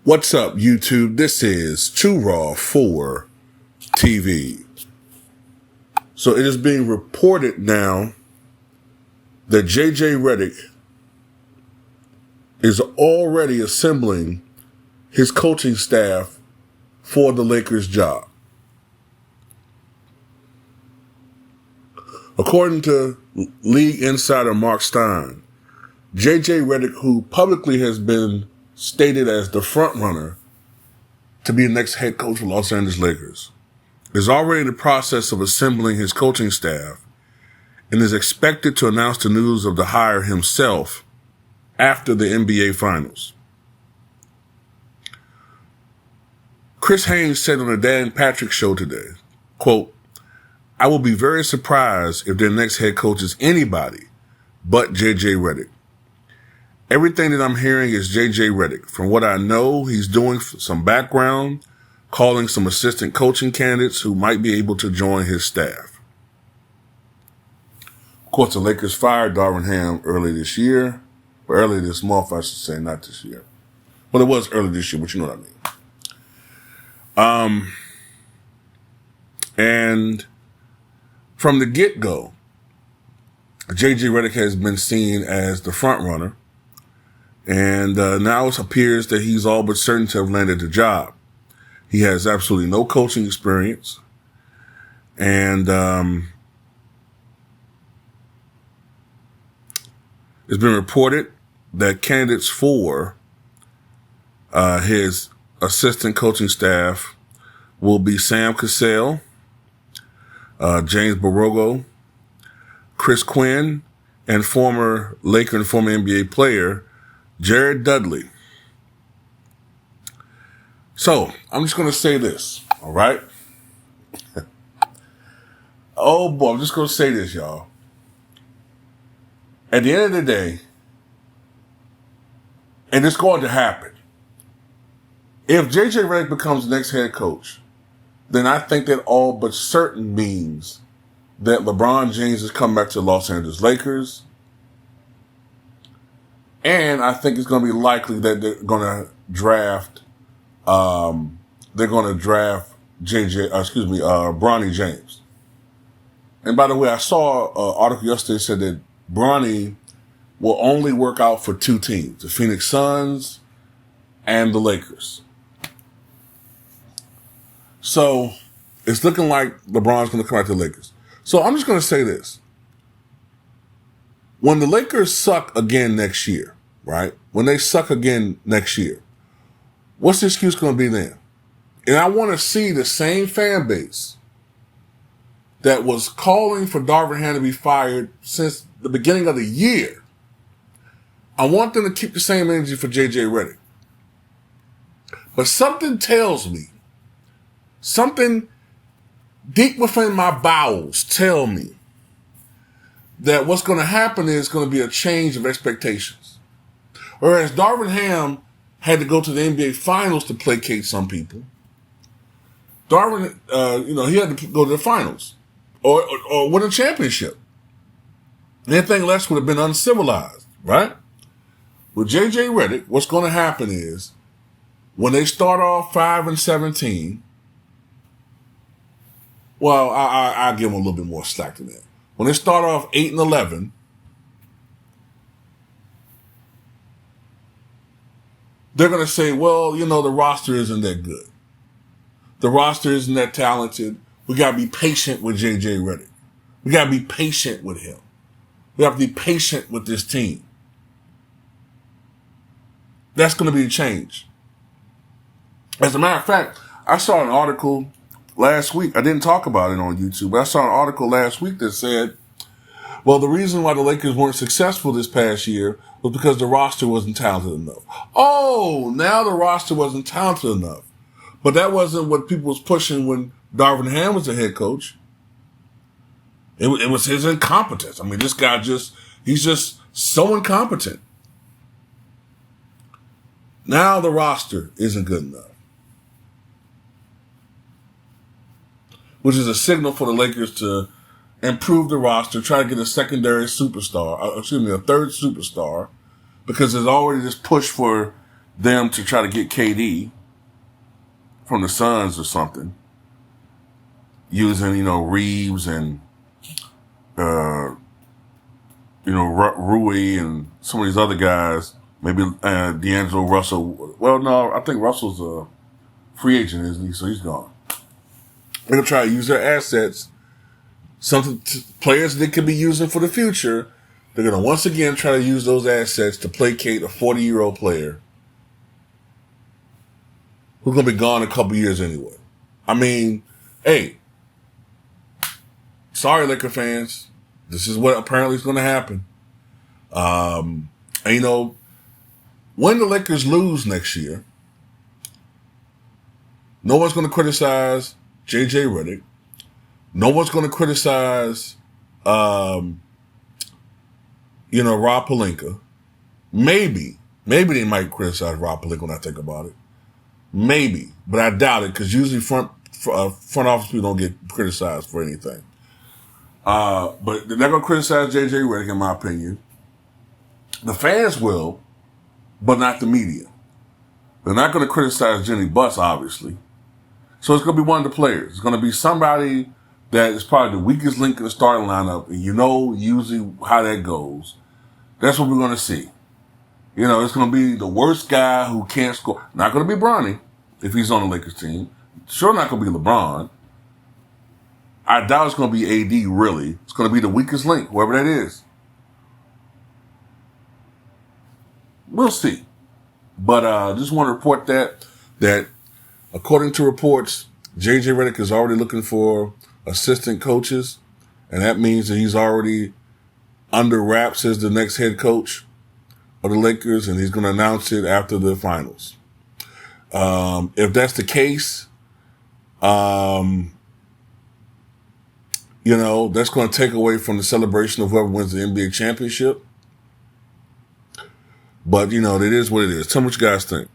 What's up, YouTube? This is Too Raw for TV. So it is being reported now that JJ Redick is already assembling his coaching staff for the Lakers job. According to league insider Mark Stein, JJ Redick, who publicly has been stated as the front runner to be the next head coach of Los Angeles Lakers, is already in the process of assembling his coaching staff and is expected to announce the news of the hire himself after the NBA Finals. Chris Haynes said on the Dan Patrick Show today, quote, "I will be very surprised if their next head coach is anybody but JJ Redick. Everything that I'm hearing is JJ Redick. From what I know, he's doing some background, calling some assistant coaching candidates who might be able to join his staff." Of course, the Lakers fired Darvin Ham early this month, I should say, not this year. Well, it was early this year, but you know what I mean. And from the get-go, JJ Redick has been seen as the front runner. And now it appears that he's all but certain to have landed the job. He has absolutely no coaching experience. And it's been reported that candidates for his assistant coaching staff will be Sam Cassell, James Borrego, Chris Quinn, and former Laker and former NBA player Jared Dudley. So, I'm just going to say this, all right? Oh, boy, I'm just going to say this, y'all. At the end of the day, and it's going to happen, if JJ Redick becomes the next head coach, then I think that all but certain means that LeBron James is coming back to the Los Angeles Lakers. And I think it's going to be likely that they're going to draft, Bronny James. And by the way, I saw an article yesterday that said that Bronny will only work out for two teams, the Phoenix Suns and the Lakers. So it's looking like LeBron's going to come back to the Lakers. So I'm just going to say this. When the Lakers suck again next year, right? When they suck again next year, what's the excuse going to be then? And I want to see the same fan base that was calling for Darvin Ham to be fired since the beginning of the year. I want them to keep the same energy for JJ Redick. But something tells me, something deep within my bowels tell me that what's going to happen is going to be a change of expectations. Whereas Darvin Ham had to go to the NBA Finals to placate some people, Darvin, he had to go to the Finals or win a championship. Anything less would have been uncivilized, right? With JJ Redick, what's going to happen is when they start off 5-17, well, I'll give them a little bit more slack than that. When they start off 8-11, they're going to say, well, the roster isn't that good. The roster isn't that talented. We got to be patient with JJ Redick. We got to be patient with him. We have to be patient with this team. That's going to be the change. As a matter of fact, I saw an article last week. I didn't talk about it on YouTube, but I saw an article last week that said, well, the reason why the Lakers weren't successful this past year was because the roster wasn't talented enough. Oh, now the roster wasn't talented enough. But that wasn't what people was pushing when Darvin Ham was the head coach. It was his incompetence. I mean, this guy he's just so incompetent. Now the roster isn't good enough. Which is a signal for the Lakers to improve the roster, try to get a third superstar, because there's already this push for them to try to get KD from the Suns or something, using, Reeves and, Rui and some of these other guys, maybe D'Angelo Russell. Well, no, I think Russell's a free agent, isn't he? So he's gone. They're going to try to use their assets, players they could be using for the future. They're going to once again try to use those assets to placate a 40-year-old player who's going to be gone in a couple years anyway. I mean, hey, sorry, Laker fans. This is what apparently is going to happen. And, when the Lakers lose next year, no one's going to criticize J.J. Redick. No one's going to criticize, Rob Pelinka. Maybe they might criticize Rob Pelinka when I think about it. Maybe, but I doubt it because usually front office people don't get criticized for anything. But they're not going to criticize J.J. Redick, in my opinion. The fans will, but not the media. They're not going to criticize Jenny Buss, obviously. So it's going to be one of the players. It's going to be somebody that is probably the weakest link in the starting lineup. And usually how that goes. That's what we're going to see. It's going to be the worst guy who can't score. Not going to be Bronny if he's on the Lakers team. Sure not going to be LeBron. I doubt it's going to be AD, really. It's going to be the weakest link, whoever that is. We'll see. But just want to report that according to reports, J.J. Redick is already looking for assistant coaches, and that means that he's already under wraps as the next head coach of the Lakers, and he's going to announce it after the finals. If that's the case, that's going to take away from the celebration of whoever wins the NBA championship. But, it is what it is. Tell me what you guys think.